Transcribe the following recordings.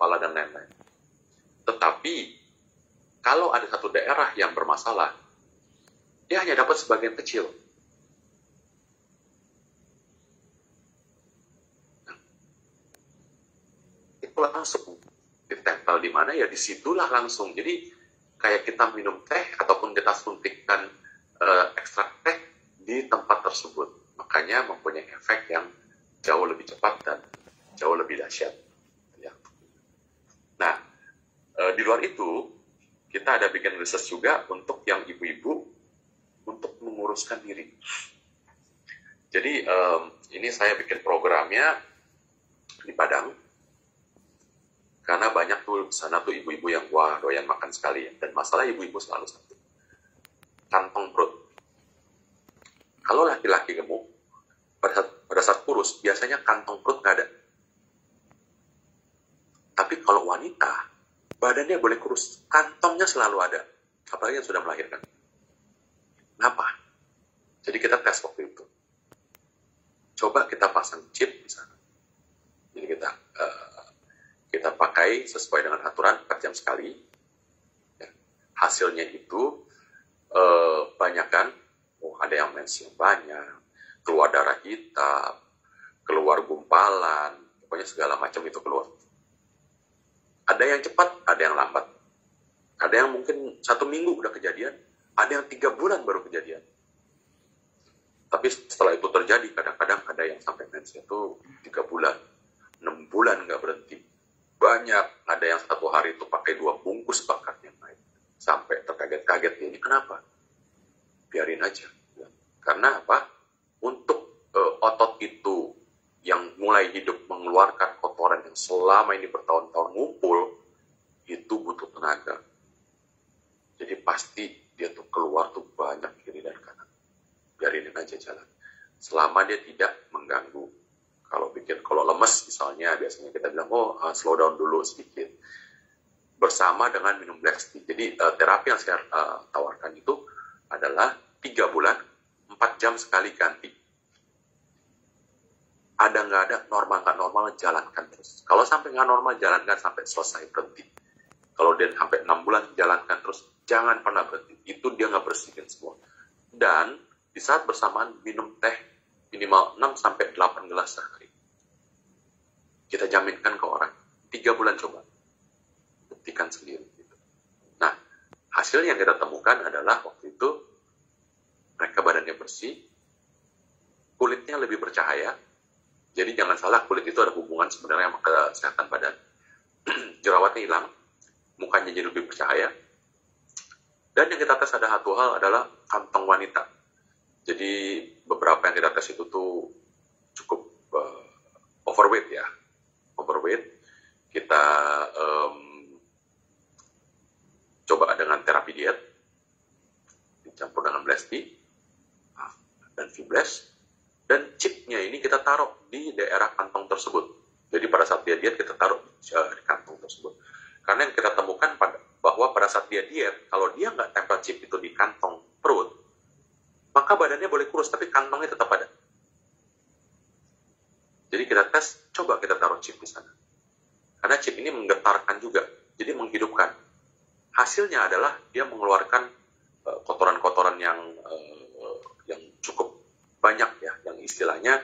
kepala, dan lain-lain. Tetapi, kalau ada satu daerah yang bermasalah, dia hanya dapat sebagian kecil. Nah, itu langsung ditempel di mana, ya disitulah langsung. Jadi, kayak kita minum teh, ataupun kita suntikkan ekstrak teh di tempat tersebut. Makanya mempunyai efek yang jauh lebih cepat dan jauh lebih dahsyat. Ya. Nah, di luar itu, kita ada bikin research juga untuk yang ibu-ibu untuk menguruskan diri. Jadi, ini saya bikin programnya di Padang, karena banyak tuh sana tuh ibu-ibu yang wah doyan makan sekali. Dan masalah ibu-ibu selalu satu, kantong perut. Kalau laki-laki gemuk, pada saat kurus, biasanya kantong perut nggak ada. Tapi kalau wanita, badannya boleh kurus, kantongnya selalu ada. Apalagi yang sudah melahirkan. Kenapa? Jadi kita tes waktu itu. Coba kita pasang chip di sana. Jadi kita pakai sesuai dengan aturan 4 jam sekali. Ya. Hasilnya itu banyak kan? Ada yang mensi banyak, keluar darah hitam, keluar gumpalan, pokoknya segala macam itu keluar. Ada yang cepat, ada yang lambat. Ada yang mungkin 1 minggu udah kejadian, ada yang 3 bulan baru kejadian. Tapi setelah itu terjadi, kadang-kadang ada yang sampai mensi itu 3 bulan, 6 bulan nggak berhenti. Banyak, ada yang 1 hari itu pakai 2 bungkus bahkan yang lain. Sampai terkaget-kaget, ini kenapa? Biarin aja. Karena apa? Untuk otot itu yang mulai hidup mengeluarkan kotoran yang selama ini bertahun-tahun ngumpul, itu butuh tenaga. Jadi pasti dia tuh keluar tuh banyak kiri dan kanan. Biarin aja jalan. Selama dia tidak mengganggu. Kalau lemes misalnya, biasanya kita bilang, slow down dulu sedikit. Bersama dengan minum black tea. Jadi terapi yang saya tawarkan itu adalah 3 bulan, 4 jam sekali ganti. Ada nggak ada, normal nggak normal, jalankan terus. Kalau sampai nggak normal, jalankan sampai selesai, berhenti. Kalau dia sampai 6 bulan, jalankan terus. Jangan pernah berhenti. Itu dia nggak bersihin semua. Dan di saat bersamaan, minum teh minimal 6-8 gelas sehari. Kita jaminkan ke orang. 3 bulan coba. Buktikan sendiri. Nah, hasil yang kita temukan adalah waktu itu, mereka badannya bersih, kulitnya lebih bercahaya. Jadi jangan salah, kulit itu ada hubungan sebenarnya sama kesehatan badan. Jerawatnya hilang, mukanya jadi lebih bercahaya. Dan yang kita tes ada satu hal adalah kantong wanita. Jadi beberapa yang kita tes itu tuh cukup overweight ya. Overweight. Kita coba dengan terapi diet, dicampur dengan black tea dan fibres, dan chipnya ini kita taruh di daerah kantong tersebut. Jadi pada saat dia diet kita taruh di kantong tersebut. Karena yang kita temukan bahwa pada saat dia diet, kalau dia nggak tempel chip itu di kantong perut, maka badannya boleh kurus tapi kantongnya tetap ada. Jadi kita tes, coba kita taruh chip di sana. Karena chip ini menggetarkan juga, jadi menghidupkan. Hasilnya adalah dia mengeluarkan kotoran-kotoran yang cukup banyak ya, yang istilahnya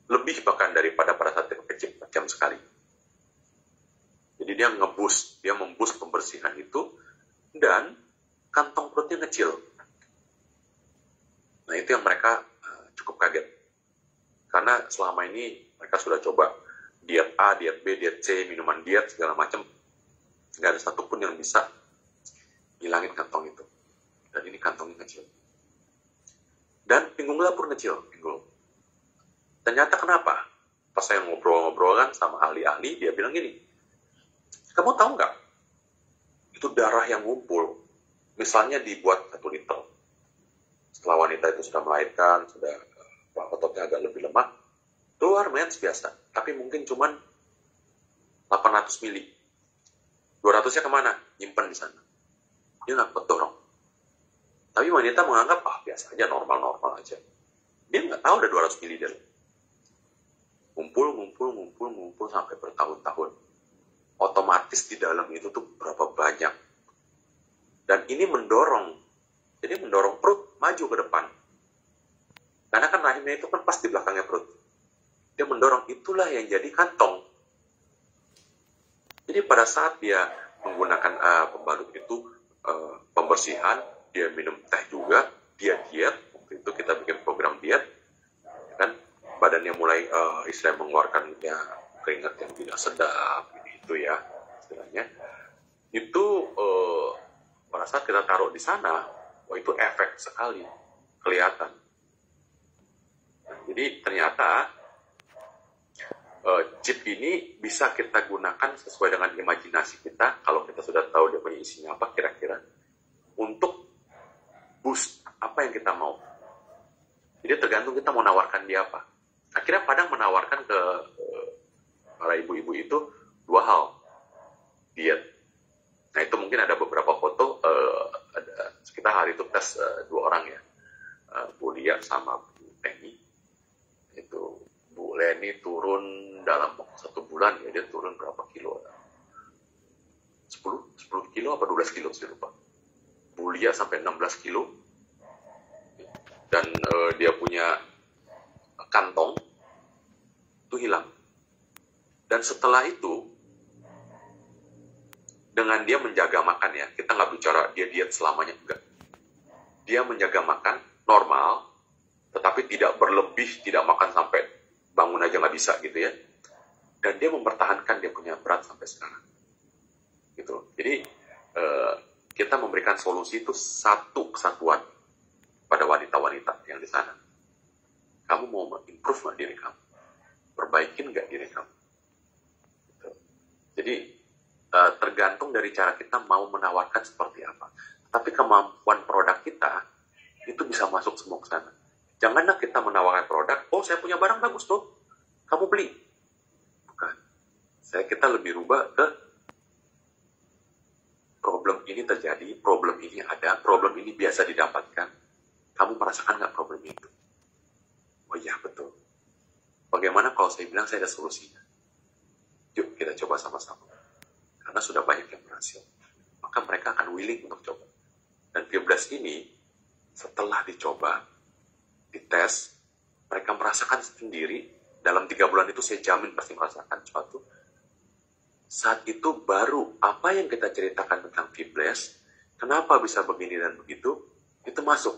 lebih bahkan daripada pada saat dia pakai chip 4 jam sekali. Jadi dia memboost pembersihan itu, dan kantong perutnya kecil. Nah itu yang mereka cukup kaget. Karena selama ini mereka sudah coba diet A, diet B, diet C, minuman diet, segala macam. Nggak ada satupun yang bisa hilangin kantong itu. Dan ini kantongnya kecil. Dan pinggulnya pun kecil, pinggul. Ternyata kenapa? Pas saya ngobrol-ngobrol kan sama ahli-ahli, dia bilang gini, kamu tahu nggak? Itu darah yang ngumpul, misalnya dibuat 1 liter. Setelah wanita itu sudah melahirkan, sudah ototnya agak lebih lemah, keluar mens biasa, tapi mungkin cuman 800 mili. 200-nya kemana? Nyimpen di sana. Dia nggak kuat dorong. Tapi wanita menganggap, biasa aja, normal-normal aja. Dia nggak tahu ada 200 mili dalam. Ngumpul sampai bertahun-tahun. otomatis di dalam itu tuh berapa banyak. Dan ini mendorong perut maju ke depan. Karena kan rahimnya itu kan pas di belakangnya perut. Dia mendorong, itulah yang jadi kantong. Jadi pada saat dia menggunakan pembalut itu, pembersihan, dia minum teh juga, dia diet. Waktu itu kita bikin program diet, kan badannya mulai istilahnya mengeluarkan ya keringat yang tidak sedap, gitu ya istilahnya. Itu pada saat kita taruh di sana, wah itu efek sekali kelihatan. Nah, jadi ternyata chip ini bisa kita gunakan sesuai dengan imajinasi kita, kalau kita sudah tahu dia punya isinya apa kira-kira, untuk boost apa yang kita mau. Jadi tergantung kita mau nawarkan dia apa. Akhirnya Padang menawarkan ke para ibu-ibu itu 2 hal. Diet. Nah itu mungkin ada beberapa foto, kita hari itu tes 2 orang ya. Bu Lia sama Bu Leni. Itu Bu Leni turun dalam 1 bulan ya, dia turun berapa kilo? 10 kilo apa 12 kilo sih lupa. Bu Lia sampai 16 kilo. Dan dia punya kantong itu hilang. Dan setelah itu, dengan dia menjaga makan ya, kita nggak bicara dia diet selamanya, enggak. Dia menjaga makan normal, tetapi tidak berlebih, tidak makan sampai bangun aja nggak bisa gitu ya. Dan dia mempertahankan dia punya berat sampai sekarang. Gitu. Jadi kita memberikan solusi itu satu kesatuan pada wanita-wanita yang di sana. Kamu mau improve nggak diri kamu? Perbaikin nggak diri kamu? Gitu. Jadi tergantung dari cara kita mau menawarkan seperti apa. Tapi kemampuan produk kita itu bisa masuk semua ke sana. Janganlah kita menawarkan produk, oh saya punya barang bagus tuh, kamu beli. Bukan. Kita lebih rubah ke problem ini terjadi, problem ini ada, problem ini biasa didapatkan. Kamu merasakan nggak problem itu? Oh iya betul. Bagaimana kalau saya bilang saya ada solusinya? Yuk kita coba sama-sama. Karena sudah banyak yang berhasil. Maka mereka akan willing untuk coba. Dan Fiblas ini setelah dicoba, dites, mereka merasakan sendiri. Dalam 3 bulan itu saya jamin pasti merasakan sesuatu. Saat itu baru apa yang kita ceritakan tentang Fiblas, kenapa bisa begini dan begitu, itu masuk.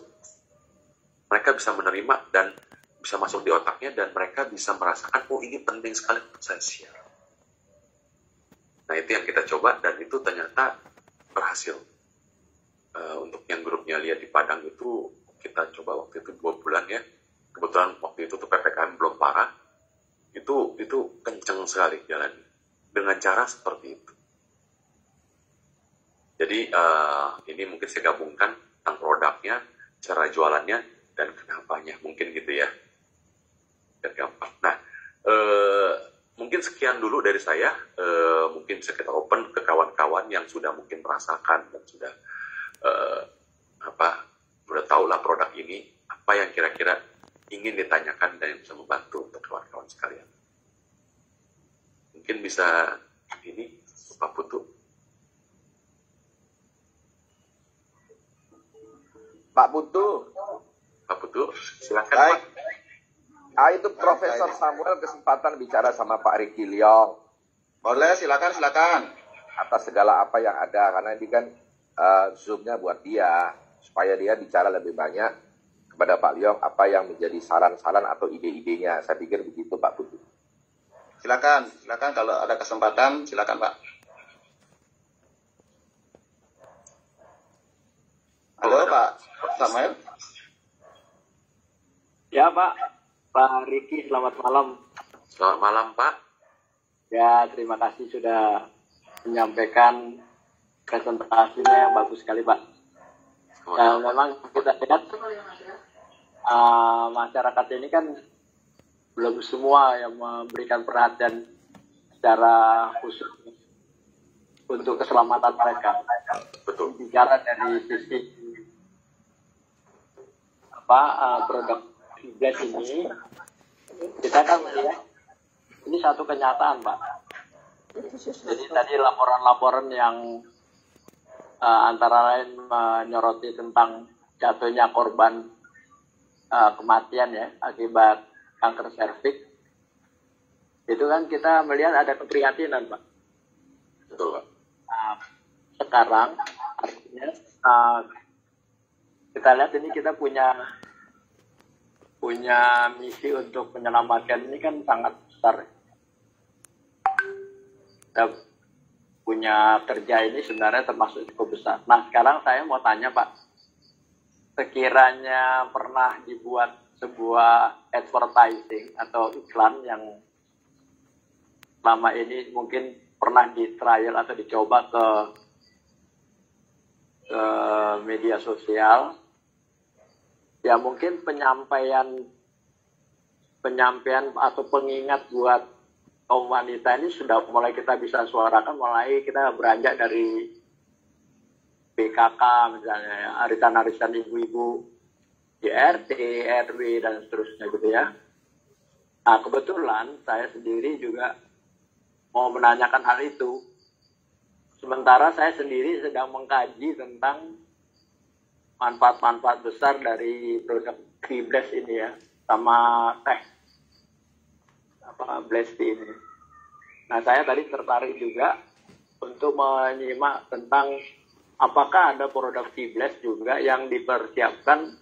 Mereka bisa menerima dan bisa masuk di otaknya, dan mereka bisa merasakan, oh ini penting sekali untuk saya share. Nah itu yang kita coba, dan itu ternyata berhasil. Untuk yang grupnya lihat di Padang itu, kita coba waktu itu 2 bulan ya. Kebetulan waktu itu tuh PPKM belum parah. Itu kenceng sekali jalannya. Dengan cara seperti itu. Jadi ini mungkin saya gabungkan tentang produknya, cara jualannya, dan kenapanya. Mungkin gitu ya. Dan gampang. Nah, mungkin sekian dulu dari saya. Mungkin bisa kita open ke kawan-kawan yang sudah mungkin merasakan dan sudah udah tahu lah produk ini, apa yang kira-kira ingin ditanyakan dan yang bisa membantu untuk kawan-kawan sekalian. Mungkin bisa ini Pak Putu. Pak Putu. Pak Putu, silakan Baik. Pak. Itu Profesor Samuel kesempatan bicara sama Pak Ricky Leong. Boleh, silakan. Atas segala apa yang ada, karena ini kan Zoom-nya buat dia, supaya dia bicara lebih banyak kepada Pak Leong apa yang menjadi saran-saran atau ide-idenya. Saya pikir begitu Pak Putu. Silakan kalau ada kesempatan, silakan Pak. Halo Pak Samuel. Ya Pak Riki, selamat malam. Selamat malam Pak. Ya, terima kasih sudah menyampaikan presentasinya yang bagus sekali Pak. Dan memang kita lihat masyarakat ini kan belum semua yang memberikan perhatian secara khusus untuk keselamatan mereka. Betul. Bicara dari sisi produk Fiblas ini, kita kan melihat ini satu kenyataan Pak. Jadi tadi laporan-laporan yang antara lain menyoroti tentang jatuhnya korban kematian ya akibat kanker serviks, itu kan kita melihat ada keprihatinan, Pak. Betul, Pak. Nah, sekarang artinya kita lihat ini kita punya misi untuk menyelamatkan ini kan sangat besar. Kita punya kerja ini sebenarnya termasuk cukup besar. Nah, sekarang saya mau tanya, Pak, sekiranya pernah dibuat sebuah advertising atau iklan yang selama ini mungkin pernah di trial atau dicoba ke media sosial, ya mungkin penyampaian atau pengingat buat kaum wanita ini sudah mulai kita bisa suarakan, mulai kita beranjak dari PKK misalnya, ya, arisan-arisan ibu-ibu di RT, RW dan seterusnya gitu ya. Nah, kebetulan saya sendiri juga mau menanyakan hal itu. Sementara saya sendiri sedang mengkaji tentang manfaat-manfaat besar dari produk Fibres ini ya, sama teh Blesti ini. Nah, saya tadi tertarik juga untuk menyimak tentang apakah ada produk Fibres juga yang dipersiapkan.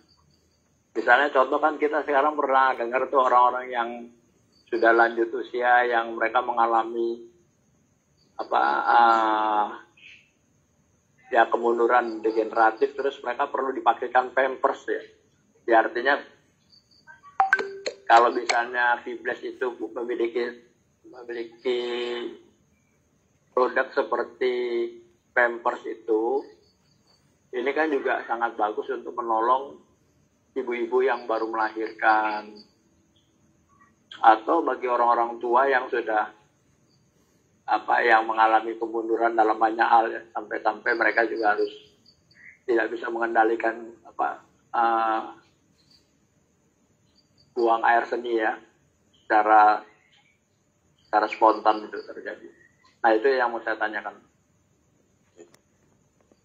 Misalnya contoh kan kita sekarang pernah dengar tuh orang-orang yang sudah lanjut usia yang mereka mengalami kemunduran degeneratif, terus mereka perlu dipakaikan pampers ya. Ya artinya kalau misalnya Fibres itu memiliki produk seperti pampers itu, ini kan juga sangat bagus untuk menolong ibu-ibu yang baru melahirkan atau bagi orang-orang tua yang sudah yang mengalami kemunduran dalam banyak hal ya, sampai mereka juga harus tidak bisa mengendalikan buang air seni ya secara spontan itu terjadi. Nah, itu yang mau saya tanyakan.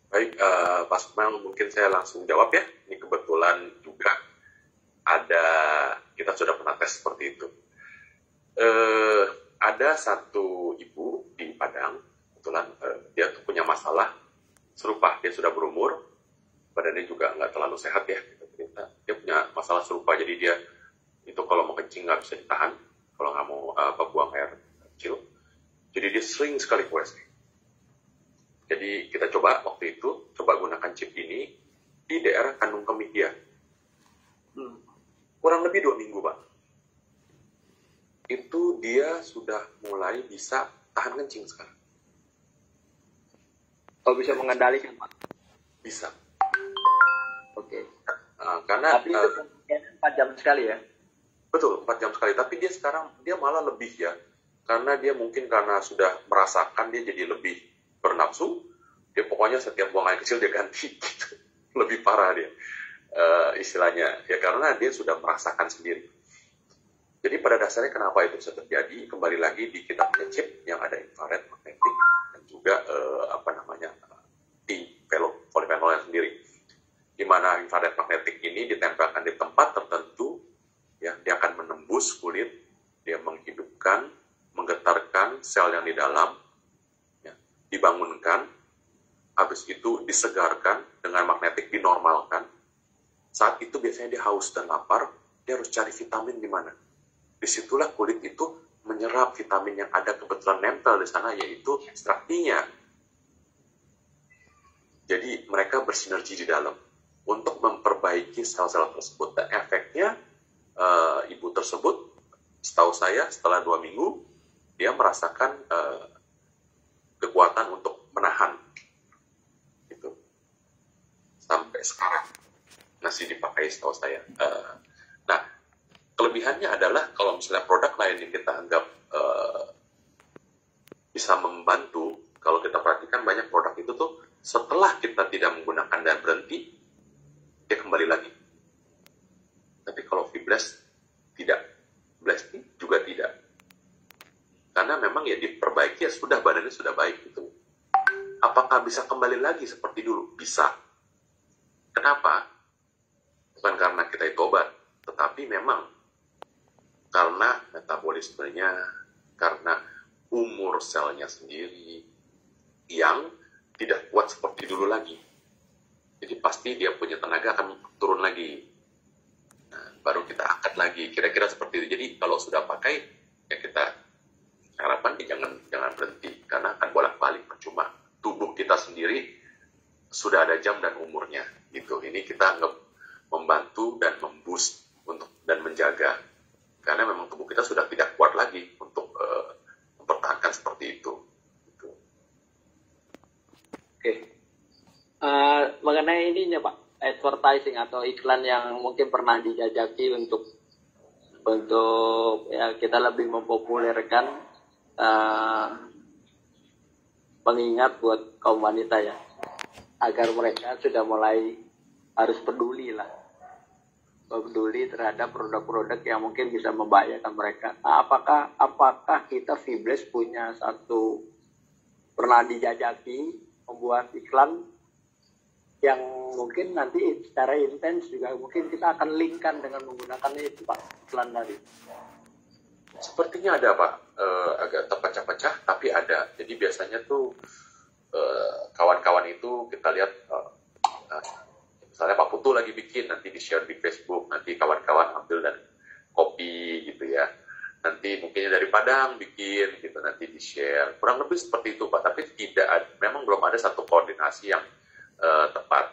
Baik, Pak Sukmel, mungkin saya langsung jawab ya. Ini kebetulan juga kita sudah pernah tes seperti itu. Ada satu ibu di Padang, kebetulan dia tuh punya masalah serupa. Dia sudah berumur, badannya juga nggak terlalu sehat ya. Dia punya masalah serupa, jadi dia itu kalau mau kencing nggak bisa ditahan, kalau nggak mau buang air kecil. Jadi dia sering sekali ke WC. Jadi kita coba waktu itu, gunakan chip ini di daerah kandung kemih dia. Kurang lebih 2 minggu, Pak. Itu dia sudah mulai bisa tahan kencing sekarang. Kalau bisa mengendalikan, Pak? Bisa. Oke. Karena tapi itu 4 jam sekali ya? Betul, 4 jam sekali. Tapi dia sekarang, dia malah lebih ya. Karena dia mungkin karena sudah merasakan, dia jadi lebih bernafsu. Dia pokoknya setiap buang air kecil dia ganti. Gitu. Lebih parah dia. Istilahnya. Ya karena dia sudah merasakan sendiri. Jadi pada dasarnya kenapa itu bisa terjadi? Kembali lagi di kita punya chip yang ada infrared, magnetik, dan juga di polyphenolnya sendiri. Di mana infrared magnetik ini ditempelkan di tempat tertentu, ya dia akan menembus kulit, dia menghidupkan, menggetarkan sel yang di dalam, ya, dibangunkan, habis itu disegarkan dengan magnetik, dinormalkan. Saat itu biasanya dia haus dan lapar, dia harus cari vitamin di mana. Disitulah kulit itu menyerap vitamin yang ada kebetulan nempel di sana, yaitu ekstraktinya. Jadi mereka bersinergi di dalam untuk memperbaiki sel-sel tersebut. Dan efeknya ibu tersebut, setahu saya setelah 2 minggu, dia merasakan kekuatan untuk menahan. Gitu. Sampai sekarang masih dipakai setahu saya. Nah, kelebihannya adalah kalau misalnya produk lain yang kita anggap bisa membantu, kalau kita perhatikan banyak produk itu tuh setelah kita tidak menggunakan dan berhenti, dia kembali lagi. Tapi kalau Fibres tidak, Blesti juga tidak. Karena memang ya diperbaiki ya sudah badannya sudah baik gitu. Apakah bisa kembali lagi seperti dulu? Bisa. Kenapa? Bukan karena kita itu obat, tetapi memang karena metabolismenya, karena umur selnya sendiri yang tidak kuat seperti dulu lagi. Jadi pasti dia punya tenaga akan turun lagi. Nah, baru kita angkat lagi, kira-kira seperti itu. Jadi kalau sudah pakai, ya kita harapan jangan berhenti, karena akan bolak-balik percuma. Tubuh kita sendiri sudah ada jam dan umurnya gitu. Ini kita membantu dan memboost dan menjaga, karena memang tubuh kita sudah tidak kuat lagi untuk mempertahankan seperti itu gitu. Oke. Mengenai ininya Pak, advertising atau iklan yang mungkin pernah dijajaki untuk ya kita lebih mempopulerkan pengingat buat kaum wanita ya, agar mereka sudah mulai harus peduli terhadap produk-produk yang mungkin bisa membahayakan mereka. Nah, apakah kita Fibres punya pernah dijajaki membuat iklan yang mungkin nanti secara intens juga mungkin kita akan linkkan dengan menggunakan itu Pak, iklan tadi? Sepertinya ada Pak, agak terpecah-pecah tapi ada. Jadi biasanya tuh kawan-kawan itu kita lihat, misalnya Pak Putu lagi bikin, nanti di-share di Facebook, nanti kawan-kawan ambil dan copy gitu ya. Nanti mungkinnya dari Padang bikin gitu, nanti di-share. Kurang lebih seperti itu Pak, tapi memang belum ada satu koordinasi yang tepat.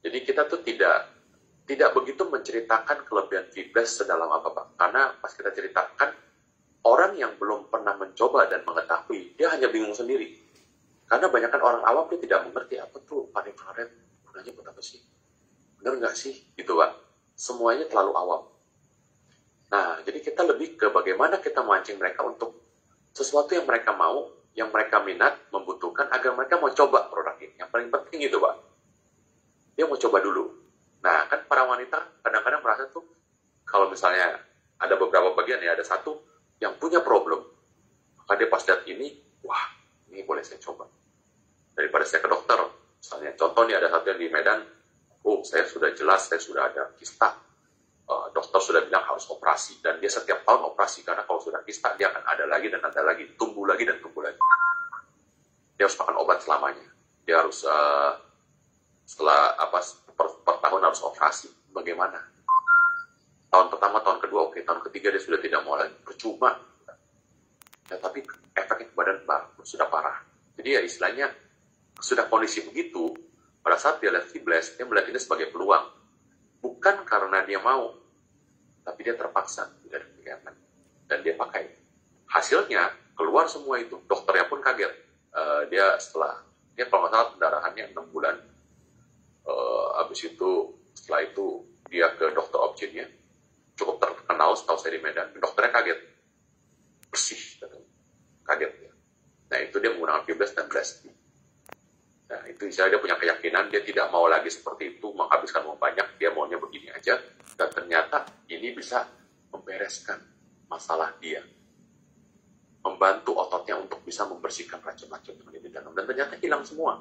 Jadi kita tuh tidak begitu menceritakan kelebihan Fibres sedalam apa Pak, karena pas kita ceritakan, orang yang belum pernah mencoba dan mengetahui, dia hanya bingung sendiri. Karena banyak kan orang awam dia tidak mengerti apa tuh Panivaret, gunanya buat apa sih? Bener nggak sih? Gitu Pak. Semuanya terlalu awam. Nah, jadi kita lebih ke bagaimana kita memancing mereka untuk sesuatu yang mereka mau, yang mereka minat, membutuhkan, agar mereka mau coba produk ini. Yang paling penting itu Pak. Dia mau coba dulu. Nah, kan para wanita kadang-kadang merasa tuh, kalau misalnya ada beberapa bagian ya, ada satu yang punya problem, maka dia pas lihat ini, wah, ini boleh saya coba. Daripada saya ke dokter, misalnya contoh nih ada satu yang di Medan, oh saya sudah jelas, saya sudah ada kista, dokter sudah bilang harus operasi, dan dia setiap tahun operasi, karena kalau sudah kista dia akan ada lagi dan ada lagi, tumbuh lagi dan tumbuh lagi. Dia harus makan obat selamanya, dia harus setelah per tahun harus operasi. Bagaimana? Tahun pertama, tahun kedua, oke. Tahun ketiga dia sudah tidak mau lagi. Percuma. Ya, tapi efeknya ke badan sudah parah. Jadi ya istilahnya, sudah kondisi begitu, pada saat dia lihat Fibres, dia melihat ini sebagai peluang. Bukan karena dia mau, tapi dia terpaksa. Tidak ada. Dan dia pakai. Hasilnya, keluar semua itu. Dokternya pun kaget. Dia kalau nggak salah pendarahannya 6 bulan. Habis itu, setelah itu, dia ke dokter objeknya. Cukup terkenal, setahu saya di Medan. Dokternya kaget. Bersih. Kaget ya. Nah, itu dia menggunakan Fibres dan Bresti. Nah, itu misalnya dia punya keyakinan, dia tidak mau lagi seperti itu, menghabiskan uang banyak, dia maunya begini aja. Dan ternyata ini bisa membereskan masalah dia. Membantu ototnya untuk bisa membersihkan racun-racun yang ada di dalam. Dan ternyata hilang semua.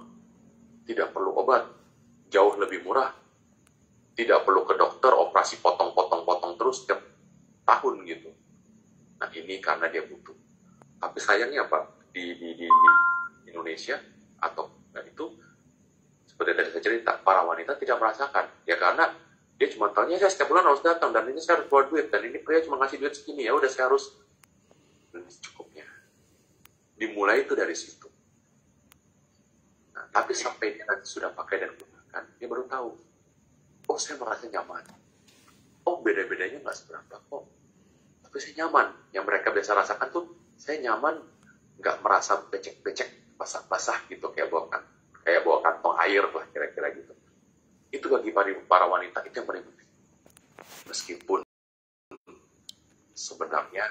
Tidak perlu obat. Jauh lebih murah. Tidak perlu ke dokter, operasi potong-potong-potong terus setiap tahun gitu. Nah, ini karena dia butuh. Tapi sayangnya Pak, di Indonesia atau itu seperti tadi saya cerita, para wanita tidak merasakan. Ya karena dia cuma tahunya saya setiap bulan harus datang dan ini saya harus keluar duit dan ini pria cuma ngasih duit segini, ya udah saya harus cukupnya. Dimulai itu dari situ. Nah, tapi sampai dia nanti sudah pakai dan gunakan, dia baru tahu. Oh, saya merasa nyaman. Oh, beda-bedanya nggak seberapa kok. Tapi saya nyaman. Yang mereka biasa rasakan tuh, saya nyaman, nggak merasa becek-becek, basah-basah gitu, kayak bawa kantong air lah, kira-kira gitu. Itu bagi para wanita, itu yang paling penting. Meskipun sebenarnya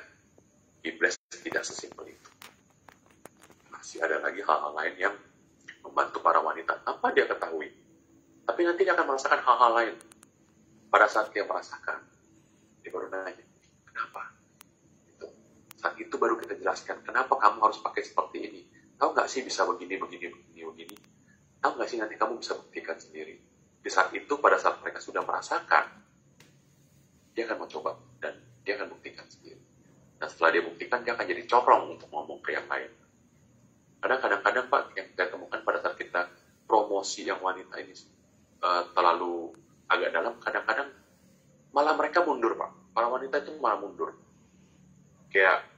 Fibres tidak sesimpel itu. Masih ada lagi hal-hal lain yang membantu para wanita tanpa dia ketahui. Tapi nanti dia akan merasakan hal-hal lain. Pada saat dia merasakan, dia baru nanya, kenapa? Gitu. Saat itu baru kita jelaskan, kenapa kamu harus pakai seperti ini. Tahu nggak sih bisa begini. Tahu nggak sih nanti kamu bisa buktikan sendiri. Di saat itu, pada saat mereka sudah merasakan, dia akan mencoba dan dia akan buktikan sendiri. Dan setelah dia buktikan, dia akan jadi corong untuk ngomong ke yang lain. Kadang-kadang Pak, yang kita temukan pada saat kita promosi yang wanita ini terlalu agak dalam, kadang-kadang malah mereka mundur Pak. Para wanita itu malah mundur. Kayak,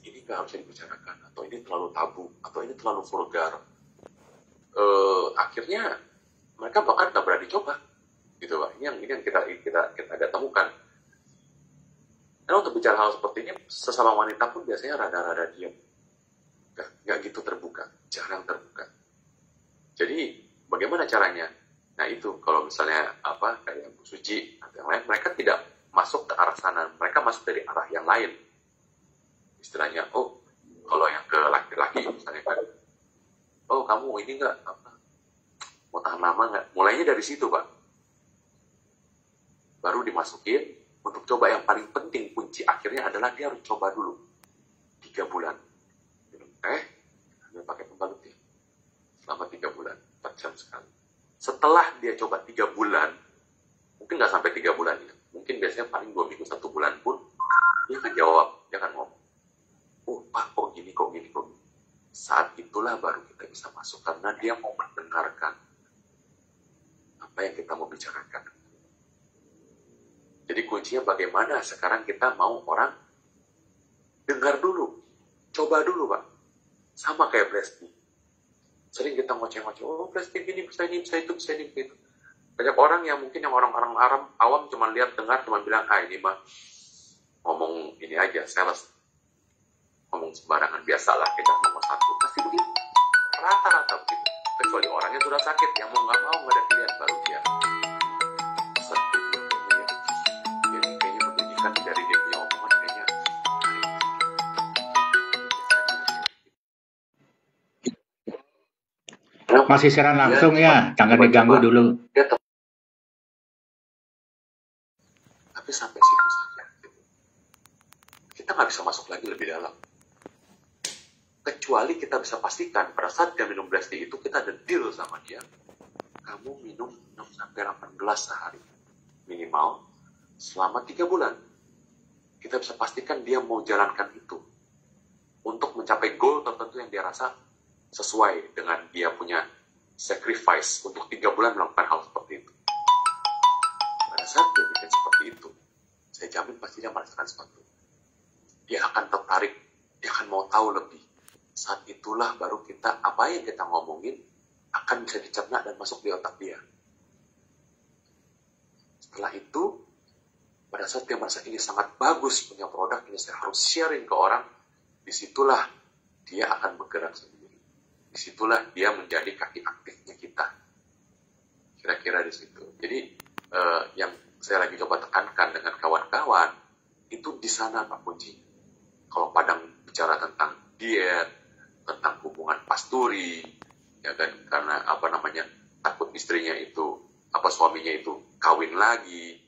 ini nggak harus dibicarakan, atau ini terlalu tabu, atau ini terlalu vulgar. Akhirnya, mereka bahkan nggak berani coba. Gitu Pak. Ini yang kita agak temukan. Karena untuk bicara hal seperti ini, sesama wanita pun biasanya rada-rada diam. Nggak gitu terbuka, jarang terbuka. Jadi, bagaimana caranya? Nah itu, kalau misalnya kayak Bu Suci atau yang lain, mereka tidak masuk ke arah sana, mereka masuk dari arah yang lain. Istilahnya, kalau yang ke laki-laki misalnya kan, kamu ini nggak mau tahan lama nggak? Mulainya dari situ Pak. Baru dimasukin untuk coba. Yang paling penting, kunci akhirnya adalah dia harus coba dulu 3 bulan. Ambil pakai pembalutnya selama 3 bulan, 4 jam sekali. Setelah dia coba 3 bulan, mungkin nggak sampai 3 bulan ya, mungkin biasanya paling 2 minggu, 1 bulan pun, dia akan jawab, dia akan ngomong, Pak, kok gini. Saat itulah baru kita bisa masuk, karena dia mau mendengarkan apa yang kita mau bicarakan. Jadi kuncinya bagaimana sekarang kita mau orang dengar dulu, coba dulu Pak. Sama kayak Presti. Sering kita ngoceh-ngoceh, Presti gini, bisa ini, bisa itu. Banyak orang yang mungkin orang-orang awam cuma lihat, dengar, cuma bilang, ini mah ngomong ini aja, sales. Ngomong sembarangan, biasalah, kita nomor 1. Pasti begitu. Rata-rata begitu. Kecuali orang yang sudah sakit, yang mau nggak mau, nggak ada pilihan, baru dia. Jadi kayaknya menunjukkan dari dia punya omongan, kayaknya Masih siaran langsung ya, jangan diganggu dulu. Tapi sampai situ saja. Kita nggak bisa masuk lagi lebih dalam. Kecuali kita bisa pastikan pada saat dia minum Bresti itu, kita ada deal sama dia. Kamu minum 6 sampai 8 gelas sehari. Minimal selama 3 bulan. Kita bisa pastikan dia mau jalankan itu. Untuk mencapai goal tertentu yang dia rasa sesuai dengan dia punya sacrifice untuk 3 bulan melakukan hal seperti itu. Pada saat dia bikin seperti itu, saya jamin pasti dia merasakan sesuatu. Dia akan tertarik, dia akan mau tahu lebih. Saat itulah baru kita, apa yang kita ngomongin akan bisa dicerna dan masuk di otak dia. Setelah itu, pada saat dia merasa ini sangat bagus punya produk, ini saya harus sharing ke orang, disitulah dia akan bergerak sendiri. Disitulah dia menjadi kaki aktifnya kita. Kira-kira di situ. Jadi yang saya lagi coba tekankan dengan kawan-kawan, itu di sana Pak kunci. Kalau Padang bicara tentang diet, tentang hubungan pasturi, ya kan, karena takut istrinya itu, suaminya itu kawin lagi,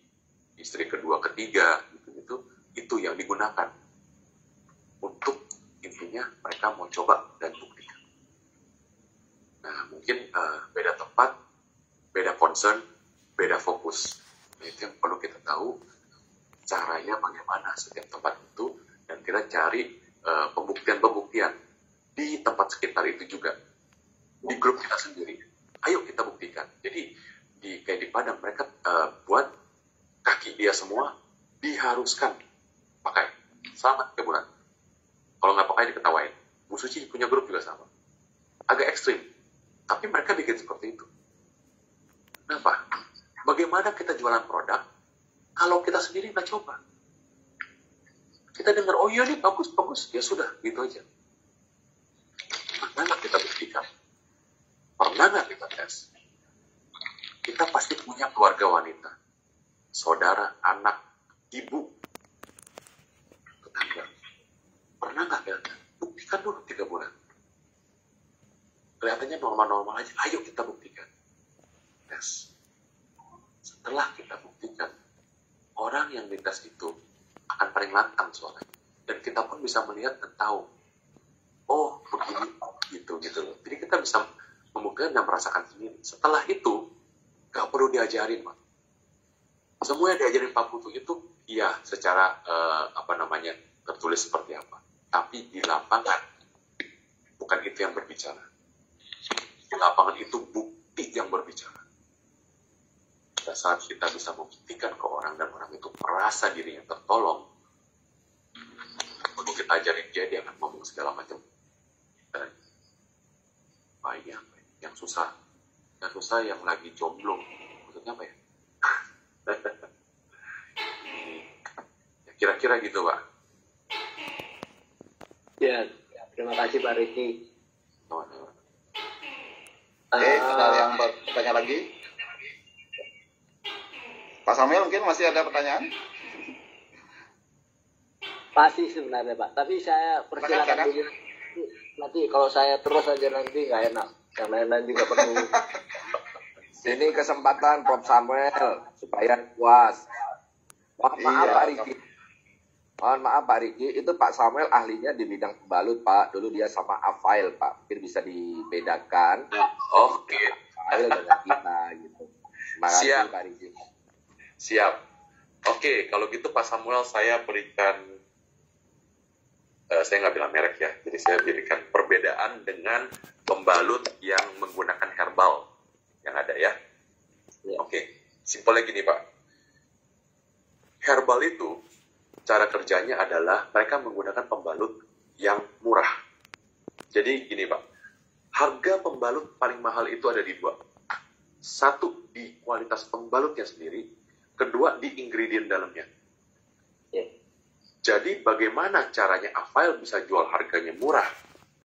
istri kedua, ketiga, itu yang digunakan untuk intinya mereka mau coba dan buktikan. Nah, mungkin beda tempat, beda concern, beda fokus. Nah, itu yang perlu kita tahu caranya bagaimana setiap tempat itu, dan kita cari pembuktian-pembuktian di tempat sekitar itu juga, di grup kita sendiri. Ayo kita buktikan. Jadi kayak di Padang mereka buat kaki dia semua diharuskan pakai selama 3 bulan. Kalau nggak pakai diketawain. Bu Suci punya grup juga sama. Agak ekstrim, tapi mereka bikin seperti itu. Kenapa? Bagaimana kita jualan produk kalau kita sendiri nggak coba? Kita dengar, iya ini bagus, ya sudah, gitu aja. Pernah nggak kita buktikan? Pernah nggak kita tes? Kita pasti punya keluarga wanita, saudara, anak, ibu, tetangga. Pernah nggak kita buktikan dulu 3 bulan? Kelihatannya normal-normal aja, ayo kita buktikan. Tes. Setelah kita buktikan, orang yang dites itu akan paling lantang suaranya. dan kita pun bisa melihat dan tahu, oh begini, gitu loh. Jadi kita bisa membuktikan dan merasakan sendiri. Setelah itu nggak perlu diajarin, Pak. Semua yang diajarin Pak Putu itu iya secara tertulis seperti apa, tapi di lapangan bukan itu yang berbicara. Di lapangan itu bukti yang berbicara. Pada saat kita bisa membuktikan ke orang dan orang itu merasa dirinya tertolong, untuk kita ajarin dia akan ngomong segala macam. Dan banyak yang susah yang lagi jomblo, maksudnya apa ya? Kira-kira gitu, Pak. Ya, terima kasih Pak Riki. Ada yang bertanya lagi? Pak Samuel mungkin masih ada pertanyaan? Pasti sebenarnya Pak, tapi saya persilakan dulu. Nanti kalau saya terus aja nanti nggak enak. Yang lain-lain juga perlu. Ini kesempatan Prof Samuel supaya puas. Maaf Pak Riki. Mohon maaf Pak Riki, itu Pak Samuel ahlinya di bidang pembalut Pak. Dulu dia sama Afail Pak. Mungkin bisa dibedakan. Oke. Afail dengan kita gitu. Terima kasih Siap. Pak Riki. Siap. Oke, kalau gitu Pak Samuel saya berikan, saya nggak bilang merek ya, jadi saya berikan perbedaan dengan pembalut yang menggunakan herbal yang ada ya. Oke, simpelnya gini Pak. Herbal itu cara kerjanya adalah mereka menggunakan pembalut yang murah. Jadi gini Pak, harga pembalut paling mahal itu ada di dua. Satu, di kualitas pembalutnya sendiri. Kedua, di ingredient dalamnya. Jadi bagaimana caranya Afail bisa jual harganya murah